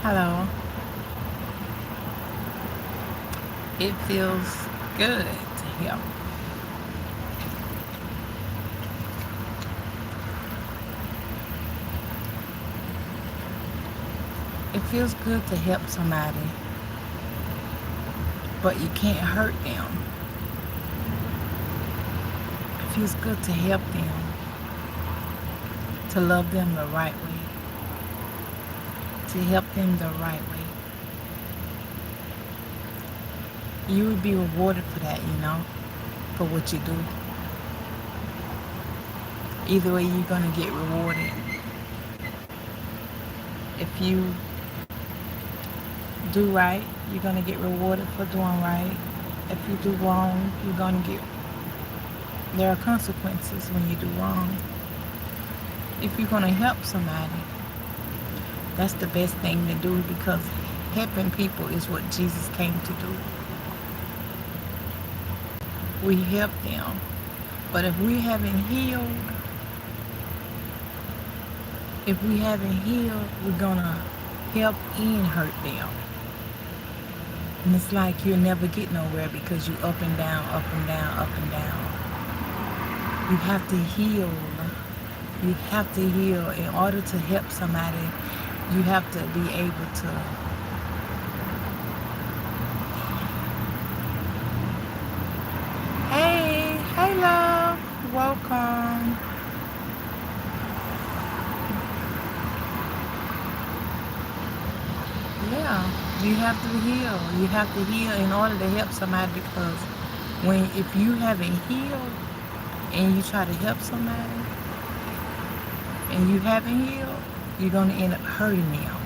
Hello. It feels good to help. It feels good to help somebody, but you can't hurt them. It feels good to help them, to love them the right way, to help them the right way. You would be rewarded for that, for what you do. Either way, you're going to get rewarded. If you do right, you're going to get rewarded for doing right. If you do wrong, there are consequences when you do wrong. If you're going to help somebody, that's the best thing to do, because helping people is what Jesus came to do. We help them. But if we haven't healed, we're going to help and hurt them. And it's like you'll never get nowhere, because you up and down, up and down, up and down. You have to heal. You have to heal. In order to help somebody, you have to be able to hey love, welcome. Yeah, you have to heal. You have to heal in order to help somebody, because if you haven't healed and you try to help somebody and you haven't healed, you're going to end up hurting them.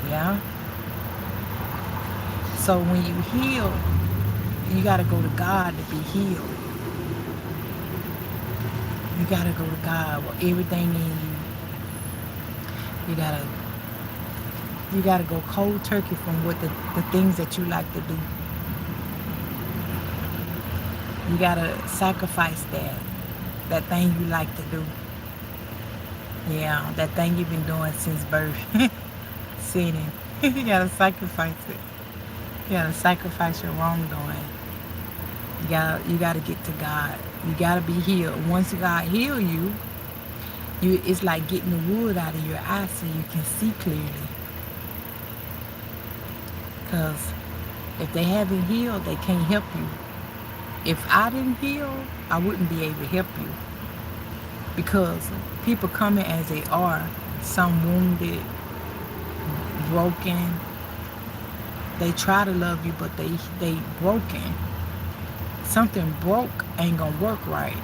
Yeah? So when you heal, you got to go to God to be healed. You got to go to God with everything in you. You got to go cold turkey from what the things that you like to do. You got to sacrifice that thing you like to do. Yeah, that thing you've been doing since birth. Sinning. You got to sacrifice it. You got to sacrifice your wrongdoing. You got to get to God. You got to be healed. Once God heal you, it's like getting the wood out of your eye so you can see clearly. Because if they haven't healed, they can't help you. If I didn't heal, I wouldn't be able to help you. Because people coming as they are, some wounded, broken. They try to love you, but they broken. Something broke ain't gonna work right.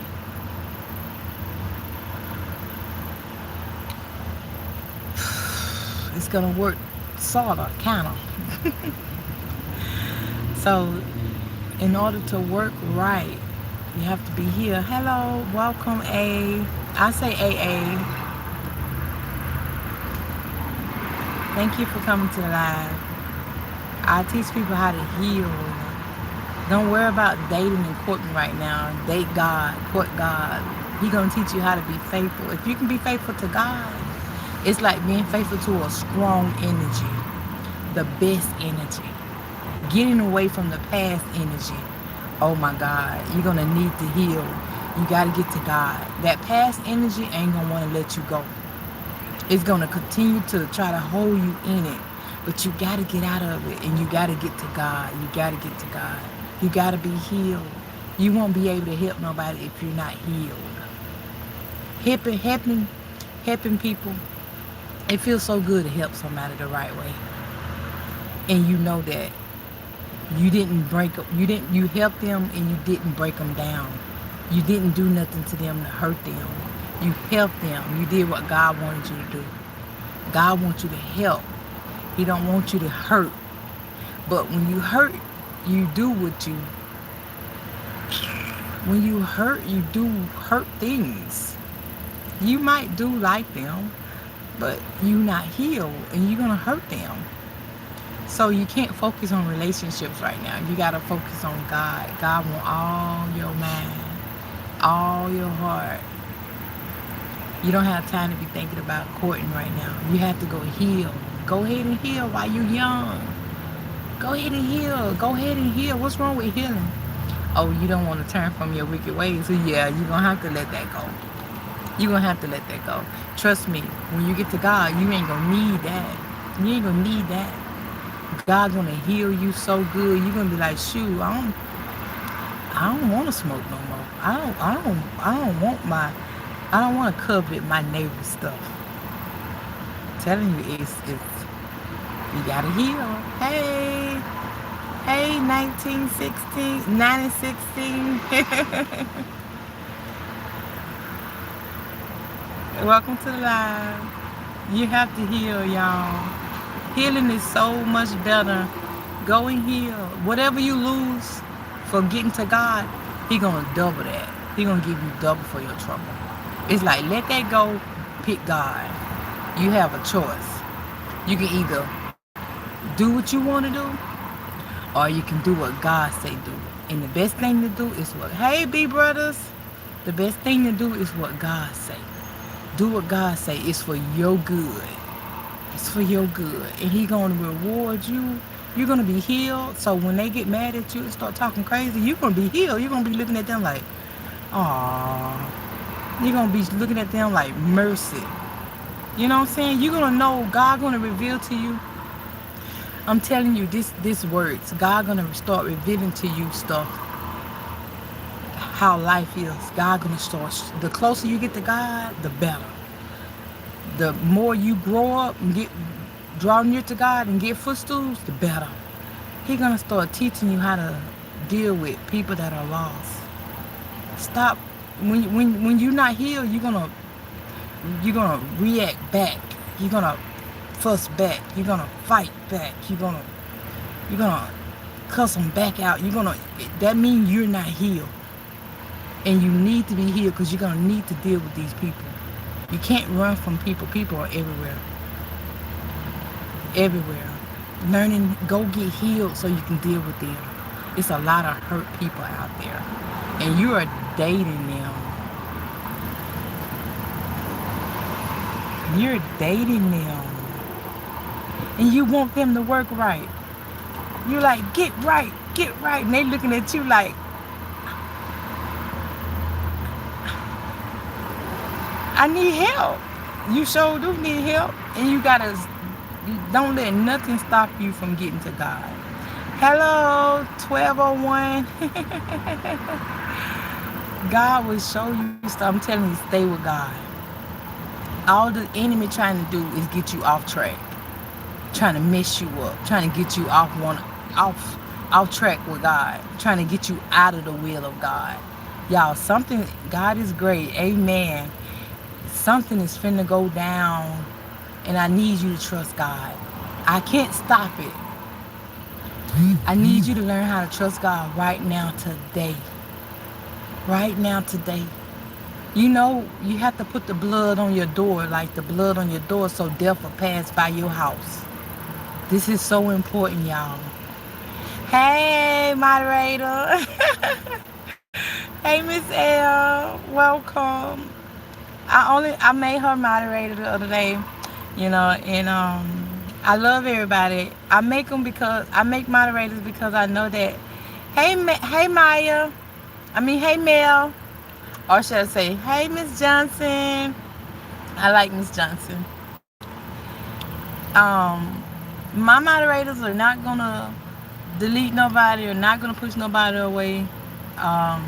It's gonna work sorta, kinda. So in order to work right, you have to be here. Hello, welcome A. I say AA. Thank you for coming to the live. I teach people how to heal. Don't worry about dating and courting right now. Date God, court God. He gonna teach you how to be faithful. If you can be faithful to God, it's like being faithful to a strong energy, the best energy. Getting away from the past energy. Oh my God, you're gonna need to heal. You gotta get to God. That past energy ain't gonna wanna let you go. It's gonna continue to try to hold you in it, but you gotta get out of it, and you gotta get to God. You gotta get to God. You gotta be healed. You won't be able to help nobody if you're not healed. Helping people. It feels so good to help somebody the right way, and you know that you didn't break up. You helped them, and you didn't break them down. You didn't do nothing to them to hurt them. You helped them. You did what God wanted you to do. God wants you to help. He don't want you to hurt. But when you hurt, you do when you hurt, you do hurt things. You might do like them, but you not healed, and you're gonna hurt them. So you can't focus on relationships right now. You gotta focus on God. God wants all your mind, all your heart. You don't have time to be thinking about courting right now. You have to go heal. Go ahead and heal while you're young. Go ahead and heal. Go ahead and heal. What's wrong with healing? Oh, you don't want to turn from your wicked ways. So yeah, you're going to have to let that go. You're going to have to let that go. Trust me, when you get to God, you ain't going to need that. You ain't going to need that. God's going to heal you so good. You're going to be like, shoot, I don't want to smoke no more. I don't want to covet my neighbor's stuff. I'm telling you, it's you gotta heal. Hey, 1916, 1916. Welcome to the live. You have to heal, y'all. Healing is so much better. Go and heal. Whatever you lose for getting to God, He gonna double that. He gonna give you double for your trouble. It's like, let that go, pick God. You have a choice. You can either do what you want to do, or you can do what God say do. And the best thing to do is what, hey B brothers, the best thing to do is what God say. Do what God say. It's for your good. It's for your good. And He gonna reward you. You're gonna be healed. So when they get mad at you and start talking crazy, you're gonna be healed. You're gonna be looking at them like, aww. You're gonna be looking at them like mercy. You know what I'm saying? You're gonna know God gonna reveal to you. I'm telling you, this works. God gonna start revealing to you stuff, how life is. God gonna start. The closer you get to God, the better. The more you grow up and draw near to God and get footstools, the better. He gonna start teaching you how to deal with people that are lost. Stop. When you're not healed, you're gonna react back. You're gonna fuss back. You're gonna fight back. You're gonna cuss them back out. That means you're not healed, and you need to be healed because you're gonna need to deal with these people. You can't run from people. People are everywhere. Everywhere. Learning, go get healed so you can deal with them. It's a lot of hurt people out there, and you are dating them. You're dating them, and you want them to work right. You're like, get right, and they looking at you like, I need help. You sure do need help, and you don't let nothing stop you from getting to God. Hello, 1201. God will show you stuff. I'm telling you, stay with God. All the enemy trying to do is get you off track, trying to mess you up, trying to get you off track with God, trying to get you out of the will of God. Y'all, God is great. Amen. Something is finna go down, and I need you to trust God. I can't stop it. I need you to learn how to trust God right now, today. Right now, today. You know, you have to put the blood on your door, like the blood on your door, so death will pass by your house. This is so important, y'all. Hey, moderator. Hey, Miss L. Welcome. I made her moderator the other day, and I love everybody. I make moderators because I know that. Hey Maya. Hey Mel. Or should I say, hey Miss Johnson. I like Miss Johnson. My moderators are not gonna delete nobody or not gonna push nobody away. My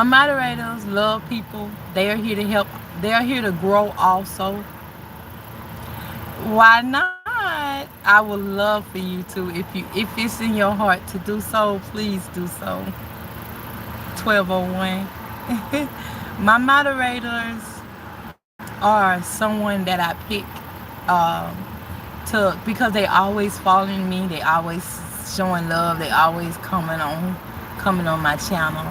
moderators love people. They are here to help. They are here to grow also. Why not? I would love for you to, if it's in your heart to do so, please do so. 1201. My moderators are someone that I pick because they always following me. They always showing love. They always coming on my channel.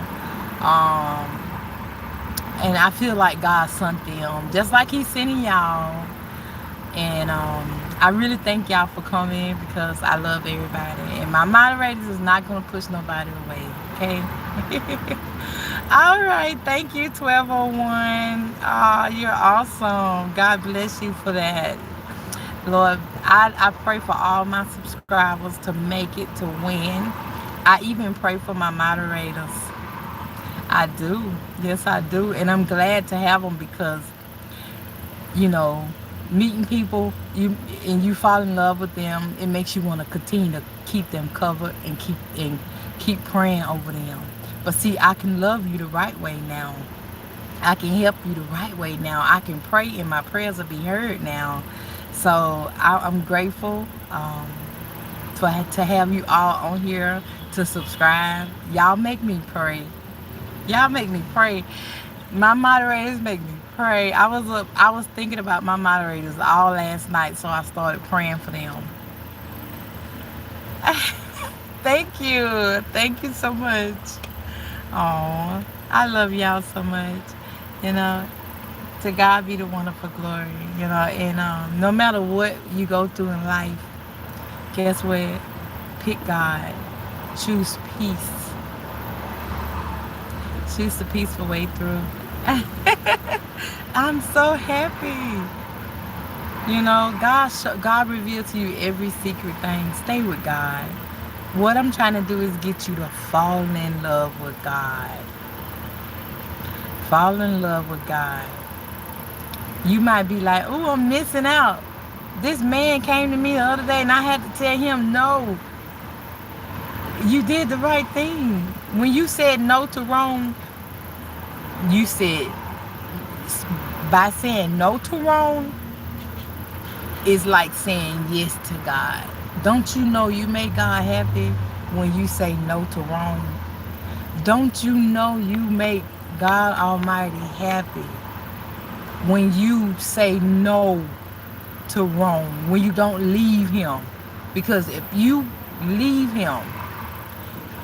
And I feel like God sent them, just like He's sending y'all. And I really thank y'all for coming because I love everybody. And my moderators is not going to push nobody away, okay? All right, thank you, 1201. Oh, you're awesome. God bless you for that. Lord, I pray for all my subscribers to make it to win. I even pray for my moderators. I do. Yes, I do. And I'm glad to have them because, you know, meeting people you fall in love with them, it makes you want to continue to keep them covered and keep praying over them. But see, I can love you the right way now. I can help you the right way now. I can pray and my prayers will be heard now. So I'm grateful to have you all on here to subscribe. Y'all make me pray. Y'all make me pray. My moderators make me pray. I was thinking about my moderators all last night, so I started praying for them. Thank you. Thank you so much. Oh, I love y'all so much. You know, to God be the wonderful glory. You know, and no matter what you go through in life, guess what? Pick God. Choose peace. Choose the peaceful way through. I'm so happy. You know, God revealed to you every secret thing. Stay with God. What I'm trying to do is get you to fall in love with God. Fall in love with God. You might be like, oh, I'm missing out. This man came to me the other day and I had to tell him no. You did the right thing. When you said no to wrong, you said, by saying no to wrong, is like saying yes to God. Don't you know you make God happy when you say no to wrong? Don't you know you make God Almighty happy when you say no to wrong, when you don't leave Him? Because if you leave Him,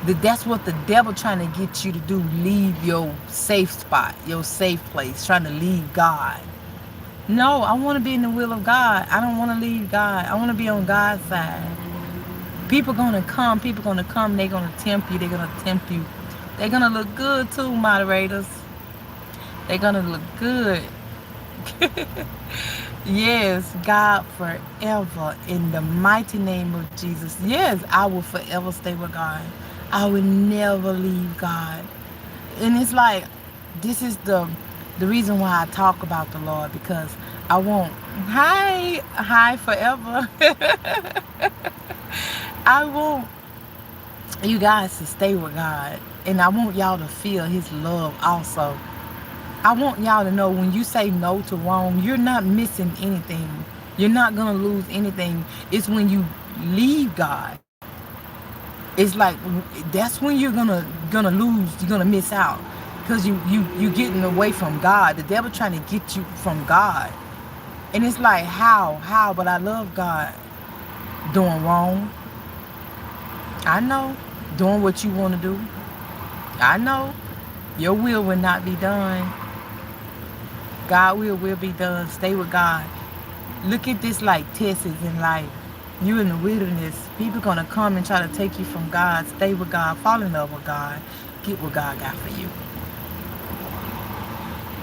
that's what the devil trying to get you to do. Leave your safe spot, your safe place, trying to leave God. No, I want to be in the will of God. I don't want to leave God. I want to be on God's side. People gonna come. They're gonna tempt you. They're gonna tempt you. They're gonna look good too, moderators. They're gonna look good. Yes, God forever in the mighty name of Jesus. Yes, I will forever stay with God. I will never leave God. And it's like, this is the reason why I talk about the Lord, because I want hi forever. I want you guys to stay with God, and I want y'all to feel His love also. I want y'all to know when you say no to wrong, you're not missing anything. You're not gonna lose anything. It's when you leave God. It's like that's when you're gonna lose. You're gonna miss out because you getting away from God. The devil trying to get you from God, and it's like how? But I love God. Doing wrong. I know. Doing what you want to do. I know. Your will not be done. God will be done. Stay with God. Look at this like tests in life. You in the wilderness. People gonna come and try to take you from God. Stay with God. Fall in love with God. Get what God got for you.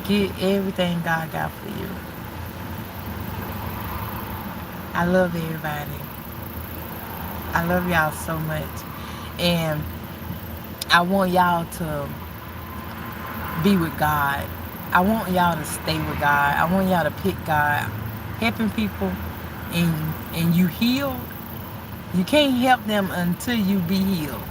Get everything God got for you. I love everybody. I love y'all so much. And I want y'all to be with God. I want y'all to stay with God. I want y'all to pick God. Helping people and you healed, you can't help them until you be healed.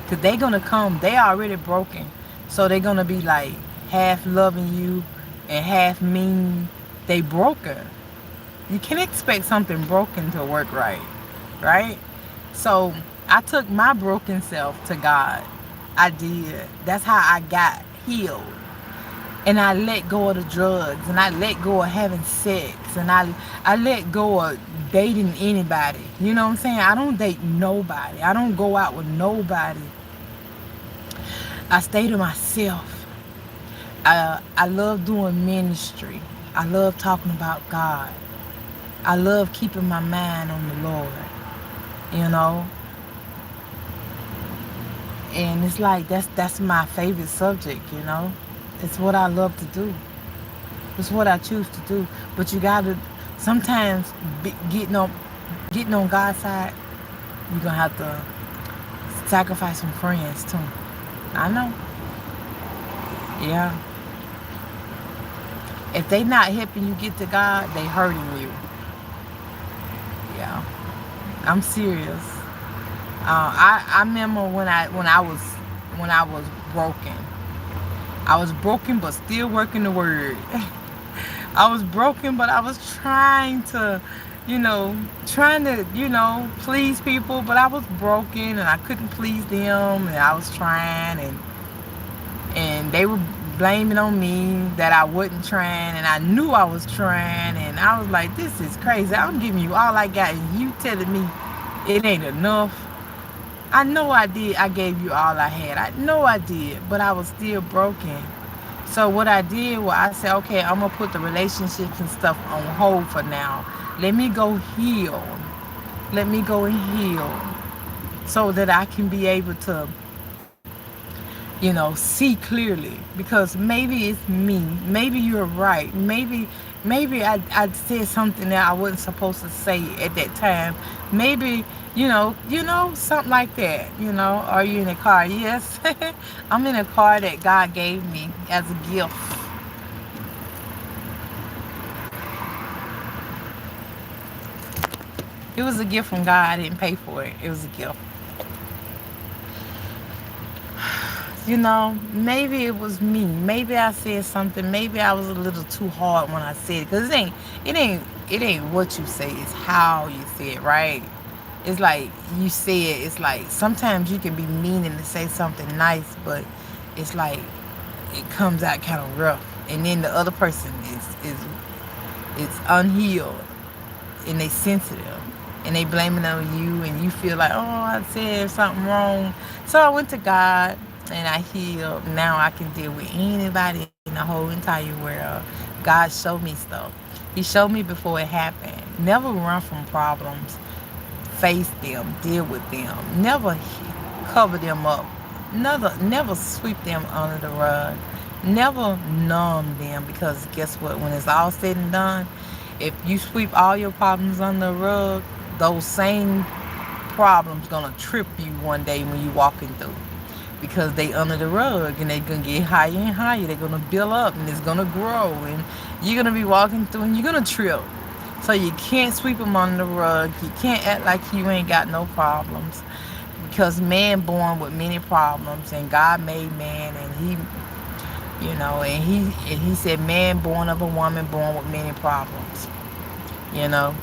Because they're going to come. They already broken. So they're going to be like half loving you and half mean. They broken. You can't expect something broken to work right. Right? So I took my broken self to God. I did. That's how I got healed. And I let go of the drugs, and I let go of having sex, and I let go of dating anybody. You know what I'm saying? I don't date nobody. I don't go out with nobody. I stay to myself. I love doing ministry. I love talking about God. I love keeping my mind on the Lord. You know? And it's like that's my favorite subject, you know? It's what I love to do. It's what I choose to do. But you gotta sometimes getting on God's side. You're gonna have to sacrifice some friends too. I know. Yeah. If they not helping you get to God, they hurting you. Yeah. I'm serious. I remember when I was broken. I was broken, but still working the word. I was broken, but I was trying to, please people, but I was broken and I couldn't please them, and I was trying, and they were blaming on me that I wasn't trying, and I knew I was trying, and I was like, this is crazy. I'm giving you all I got, and you telling me it ain't enough. I know I did. I gave you all I had. I know I did, but I was still broken. So what I did was I said, okay, I'm gonna put the relationships and stuff on hold for now. Let me go heal. Let me go and heal so that I can be able to, see clearly. Because maybe it's me. Maybe you're right. Maybe I said something that I wasn't supposed to say at that time. Maybe, something like that. Are you in a car? Yes. I'm in a car that God gave me as a gift. It was a gift from God. I didn't pay for it. It was a gift. Maybe it was me. Maybe I said something. Maybe I was a little too hard when I said it. Cause it ain't what you say. It's how you say it, right? It's like you say it. It's like sometimes you can be meaning to say something nice, but it's like it comes out kind of rough, and then the other person is unhealed, and they sensitive, and they blaming on you, and you feel like, oh, I said something wrong. So I went to God and I healed. Now I can deal with anybody in the whole entire world. God showed me stuff. He showed me before it happened. Never run from problems. Face them, deal with them. Never cover them up. Never sweep them under the rug. Never numb them, because guess what? When it's all said and done, if you sweep all your problems under the rug, those same problems gonna trip you one day when you walking through, because they under the rug and they gonna get higher and higher. They're gonna build up and it's gonna grow, and you're gonna be walking through and you're gonna trip. So you can't sweep them under the rug. You can't act like you ain't got no problems, because man born with many problems, and God made man, and he said man born of a woman born with many problems. You know,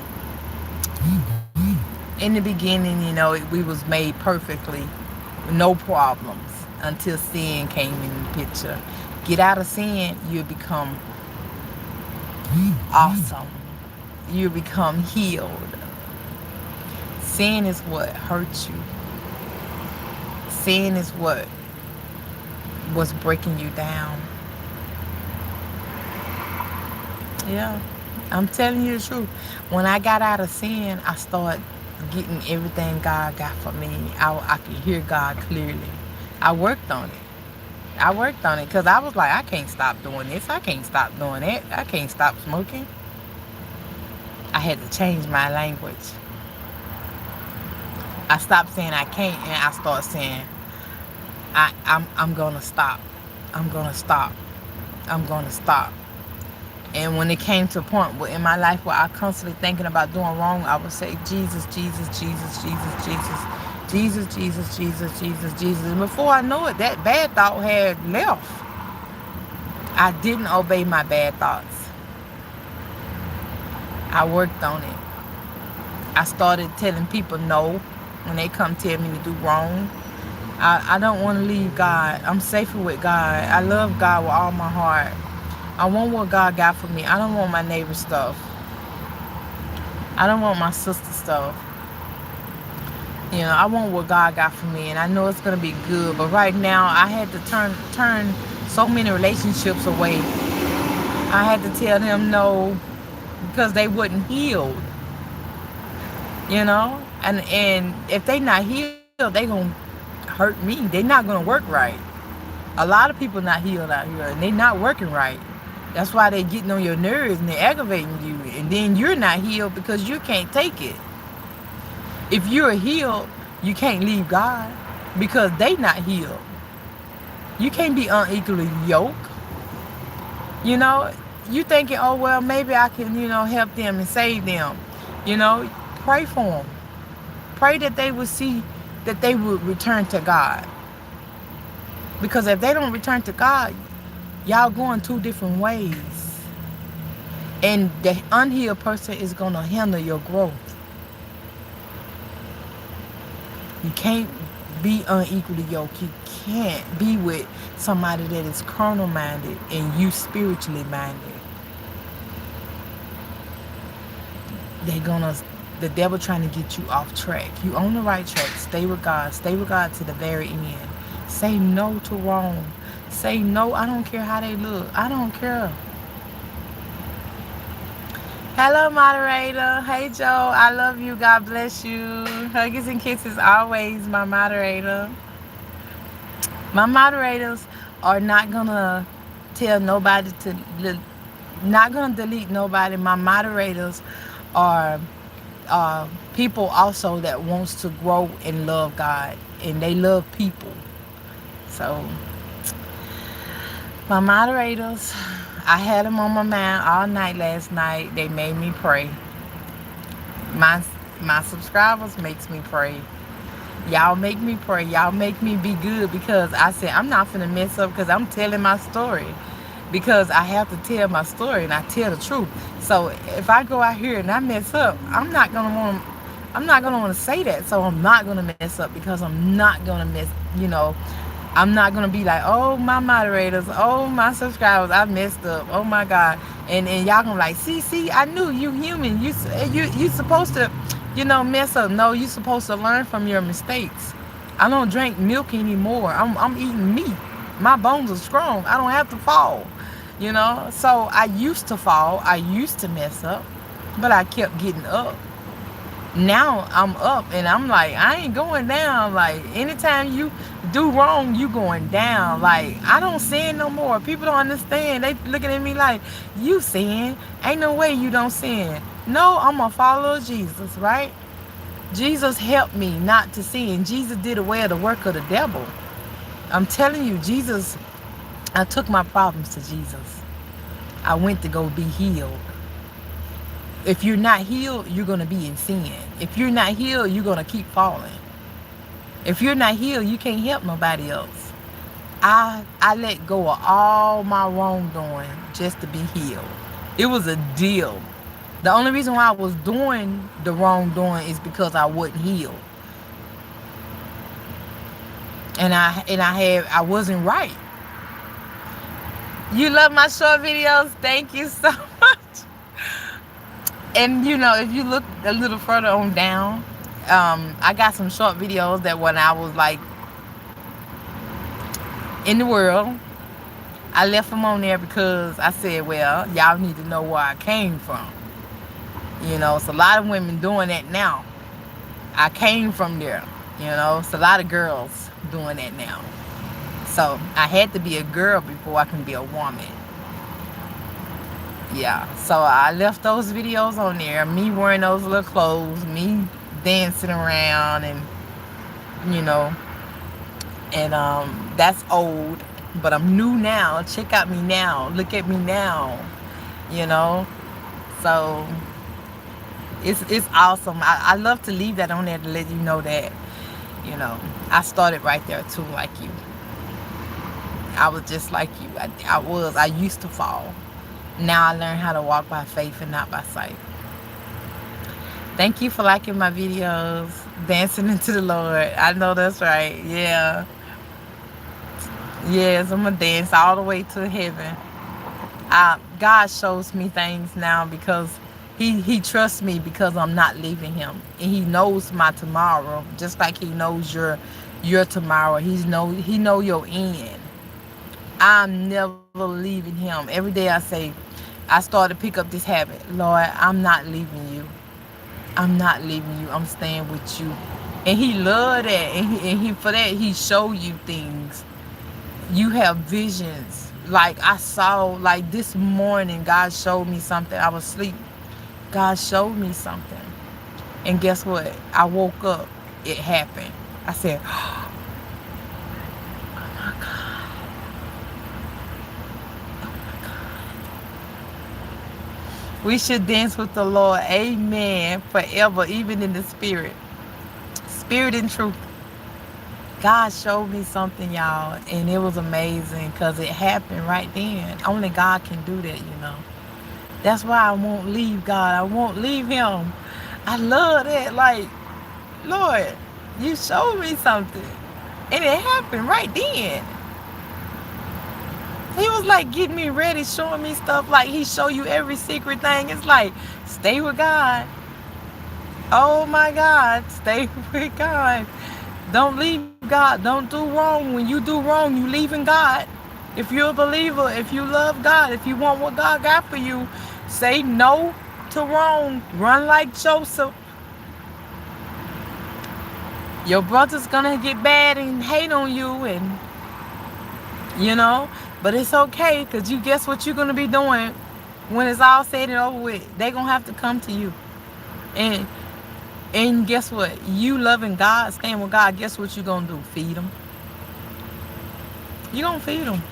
in the beginning, we was made perfectly, no problems, until sin came in the picture. Get out of sin, you'll become awesome. You become healed. Sin is what hurts you. Sin is what was breaking you down. Yeah, I'm telling you the truth. When I got out of sin, I started getting everything God got for me. I could hear God clearly. I worked on it because I was like, I can't stop doing this. I can't stop doing that. I can't stop smoking. I had to change my language. I stopped saying I can't, and I started saying I'm gonna stop. I'm gonna stop. I'm gonna stop. And when it came to a point in my life where I constantly thinking about doing wrong, I would say, Jesus, Jesus, Jesus, Jesus, Jesus, Jesus, Jesus, Jesus, Jesus, Jesus. And before I know it, that bad thought had left. I didn't obey my bad thoughts. I worked on it. I started telling people no when they come tell me to do wrong. I don't want to leave God. I'm safer with God. I love God with all my heart. I want what God got for me. I don't want my neighbor's stuff. I don't want my sister's stuff. I want what God got for me, and I know it's going to be good. But right now, I had to turn so many relationships away. I had to tell them no because they wasn't healed. And if they not healed, they going to hurt me. They not going to work right. A lot of people not healed out here, and they not working right. That's why they're getting on your nerves and they're aggravating you. And then you're not healed because you can't take it. If you're healed, you can't leave God because they not healed. You can't be unequally yoked. You know, you thinking, oh, well, maybe I can, help them and save them. Pray for them. Pray that they would see that they would return to God. Because if they don't return to God, y'all going two different ways. And the unhealed person is going to hinder your growth. You can't be unequally yoked. You can't be with somebody that is carnal minded and you spiritually minded. The devil trying to get you off track. You on the right track. Stay with God. Stay with God to the very end. Say no to wrong. Say no. I don't care how they look. I don't care. Hello, moderator. Hey, Joe. I love you. God bless you. Huggies and kisses always, my moderator. My moderators are not going to tell nobody to, not going to delete nobody. My moderators are people also that wants to grow and love God. And they love people. So, my moderators, I had them on my mind all night last night. They made me pray. My subscribers makes me pray. Y'all make me pray. Y'all make me be good because I said I'm not finna mess up because I'm telling my story. Because I have to tell my story and I tell the truth. So if I go out here and I mess up, I'm not gonna want to say that. So I'm not gonna mess up because I'm not gonna miss. I'm not gonna be like, oh, my moderators, oh, my subscribers, I messed up. Oh my God, and y'all gonna be like, see, I knew you human. You supposed to, mess up. No, you supposed to learn from your mistakes. I don't drink milk anymore. I'm eating meat. My bones are strong. I don't have to fall. So I used to fall. I used to mess up, but I kept getting up. Now I'm up and I'm like, I ain't going down. Like, anytime you do wrong, you going down. Like, I don't sin no more. People don't understand. They looking at me like, you sin. Ain't no way you don't sin. No, I'm a follower of Jesus, right? Jesus helped me not to sin. Jesus did away with the work of the devil. I'm telling you, Jesus, I took my problems to Jesus. I went to go be healed. If you're not healed, you're going to be in sin. If you're not healed, you're going to keep falling. If you're not healed, you can't help nobody else. I let go of all my wrongdoing just to be healed. It was a deal. The only reason why I was doing the wrongdoing is because I wasn't healed. And I wasn't right. You love my short videos? Thank you so much. And if you look a little further on down, I got some short videos that when I was like in the world, I left them on there because I said, well, y'all need to know where I came from. It's a lot of women doing that now. I came from there. It's a lot of girls doing that now. So I had to be a girl before I can be a woman. Yeah, so I left those videos on there. Me wearing those little clothes, me dancing around, and that's old. But I'm new now. Check out me now. Look at me now. So it's awesome. I love to leave that on there to let you know that I started right there too, like you. I was just like you. I used to fall. Now I learned how to walk by faith and not by sight. Thank you for liking my videos. Dancing into the Lord. I know that's right. Yeah. Yes, I'm going to dance all the way to heaven. God shows me things now because he trusts me because I'm not leaving him. And he knows my tomorrow just like he knows your tomorrow. He know your end. I'm never leaving him. Every day I start to pick up this habit. Lord, I'm not leaving you. I'm not leaving you. I'm staying with you. And he loved that. And he for that, he show you things. You have visions. Like I saw, like this morning, God showed me something. I was asleep. God showed me something. And guess what? I woke up. It happened. I said, oh my God. We should dance with the Lord. Amen. Forever, even in the spirit. Spirit and truth. God showed me something, y'all, and it was amazing because it happened right then. Only God can do that, you know. That's why I won't leave God. I won't leave Him. I love that. Like, Lord, you showed me something. And it happened right then. He was like getting me ready, showing me stuff like He show you every secret thing. It's like, stay with God. Oh my God, stay with God. Don't leave God. Don't do wrong. When you do wrong, you leaving God. If you're a believer, if you love God, if you want what God got for you, say no to wrong. Run like Joseph. Your brother's gonna get bad and hate on you, and but it's okay, because you guess what you're gonna be doing when it's all said and over with. They're gonna have to come to you. And and guess what? You loving God, staying with God, guess what you're gonna do? Feed them. You're gonna feed them.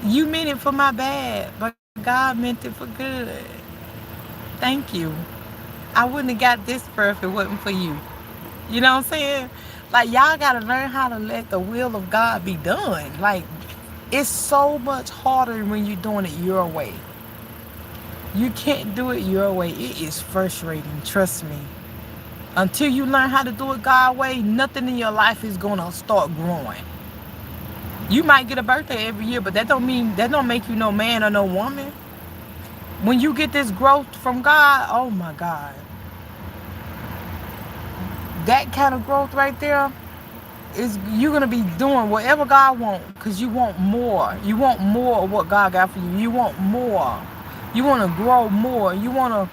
You meant it for my bad, but God meant it for good. Thank you. I wouldn't have got this far if it wasn't for you. You know what I'm saying? Like, y'all gotta learn how to let the will of God be done. Like, it's so much harder when you're doing it your way. You can't do it your way. It is frustrating, trust me. Until you learn how to do it God's way, nothing in your life is gonna start growing. You might get a birthday every year, but that don't make you no man or no woman. When you get this growth from God, oh my God. That kind of growth right there is, you're gonna be doing whatever God wants, because you want more. You want more of what God got for you. You want more. You want to grow more. You want to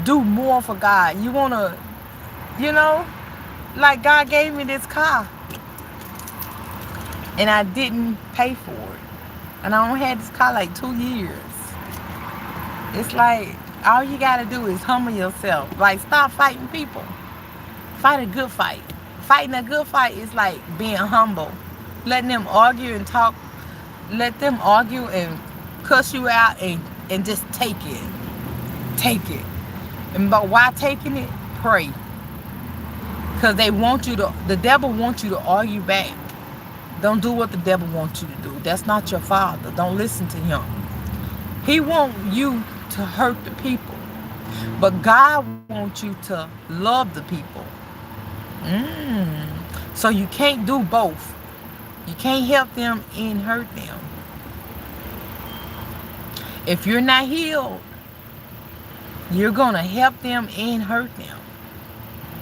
do more for God. You want to, you know, like God gave me this car and I didn't pay for it. And I only had this car like 2 years. It's like, all you got to do is humble yourself. Like, stop fighting people. Fight a good fight. Fighting a good fight is like being humble. Letting them argue and talk. Let them argue and cuss you out and just take it. Take it. And but why taking it? Pray. Because the devil wants you to argue back. Don't do what the devil wants you to do. That's not your father. Don't listen to him. He wants you to hurt the people. But God wants you to love the people. So you can't do both. You can't help them and hurt them. If you're not healed, you're going to help them and hurt them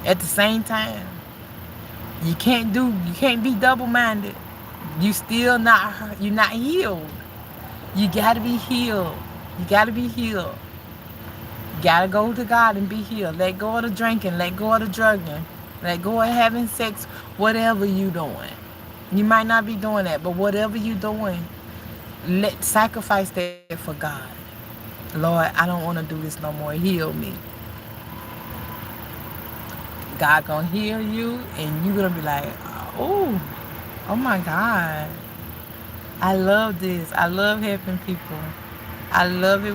at the same time. You can't be double-minded. You're not healed. You got to be healed. You got to be healed. You got to go to God and be healed. Let go of the drinking. Let go of the drugging. Let go of having sex. Whatever you doing. You might not be doing that, but whatever you doing, sacrifice that for God. Lord, I don't want to do this no more. Heal me. God gonna heal you, and you're gonna be like, oh my God. I love this. I love helping people. I love it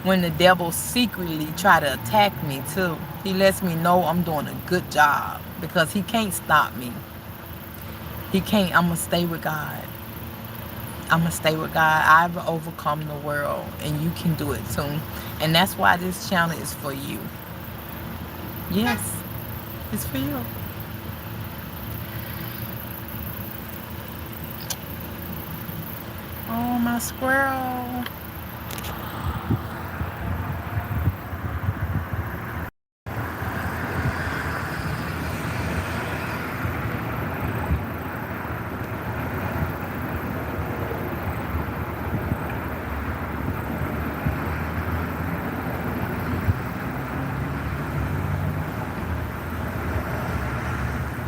when the devil secretly try to attack me too. He lets me know I'm doing a good job, because he can't stop me. He can't. I'm gonna stay with God. I'm gonna stay with God. I've overcome the world, and you can do it too. And that's why this channel is for you. Yes, it's for you. Oh, my squirrel.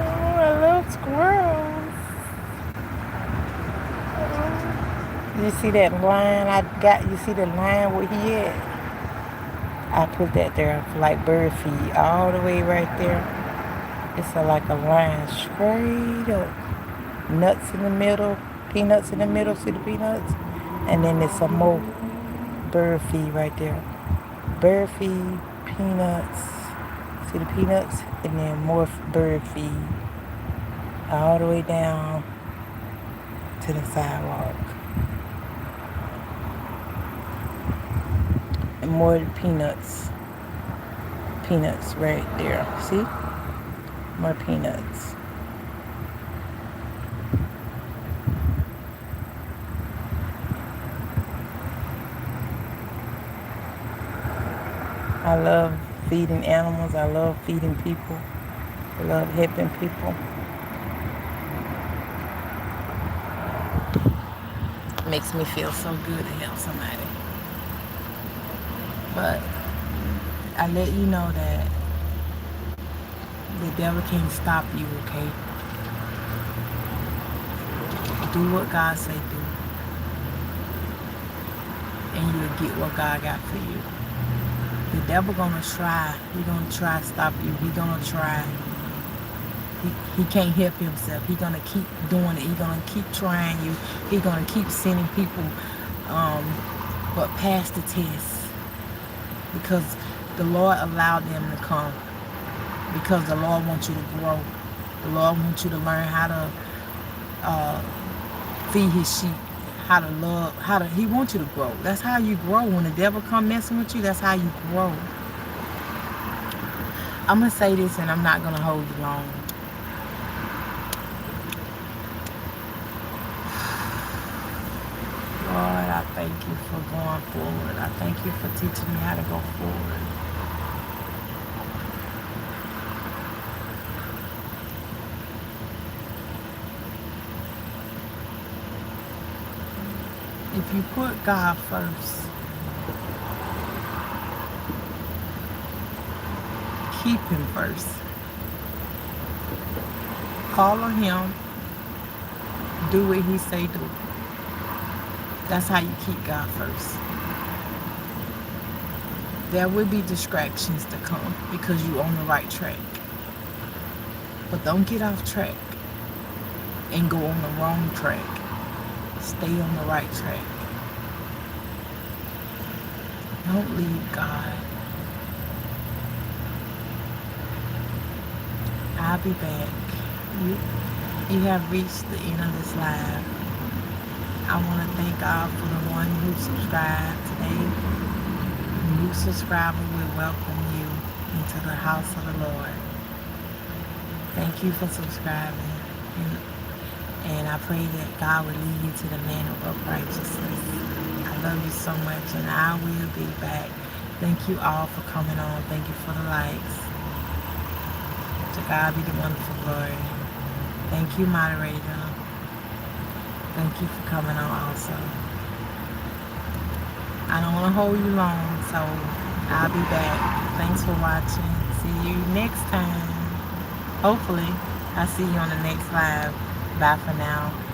Oh, I love squirrels. Oh. You see that line I got? You see the line where he at? I put that there for like bird feed all the way right there. It's like a line straight up. Nuts in the middle, peanuts in the middle. See the peanuts? And then there's some more bird feed right there. Bird feed, peanuts. See the peanuts? And then more bird feed all the way down to the sidewalk. And more peanuts. Peanuts right there. See? More peanuts. I love feeding animals. I love feeding people. I love helping people. It makes me feel so good to help somebody. But I let you know that the devil can't stop you, okay? Do what God say do. And you'll get what God got for you. The devil gonna try. He gonna try to stop you. He gonna try. He can't help himself. He gonna keep doing it. He gonna keep trying you. He gonna keep sending people, but pass the test, because the Lord allowed them to come, because the Lord wants you to grow. The Lord wants you to learn how to feed His sheep, how to love, He wants you to grow. That's how you grow. When the devil come messing with you, that's how you grow. I'm gonna say this, and I'm not gonna hold you long. Lord, I thank you for going forward. I thank you for teaching me how to go forward. If you put God first, keep Him first. Call on Him. Do what He say do. That's how you keep God first. There will be distractions to come because you're on the right track. But don't get off track and go on the wrong track. Stay on the right track. Don't leave God. I'll be back. You have reached the end of this live. I want to thank God for the one who subscribed today. A new subscriber will welcome you into the house of the Lord. Thank you for subscribing. And I pray that God will lead you to the land of righteousness. I love you so much, and I will be back. Thank you all for coming on. Thank you for the likes. To God be the wonderful glory. Thank you, moderator. Thank you for coming on also. I don't want to hold you long, so I'll be back. Thanks for watching. See you next time. Hopefully, I'll see you on the next live. Bye for now.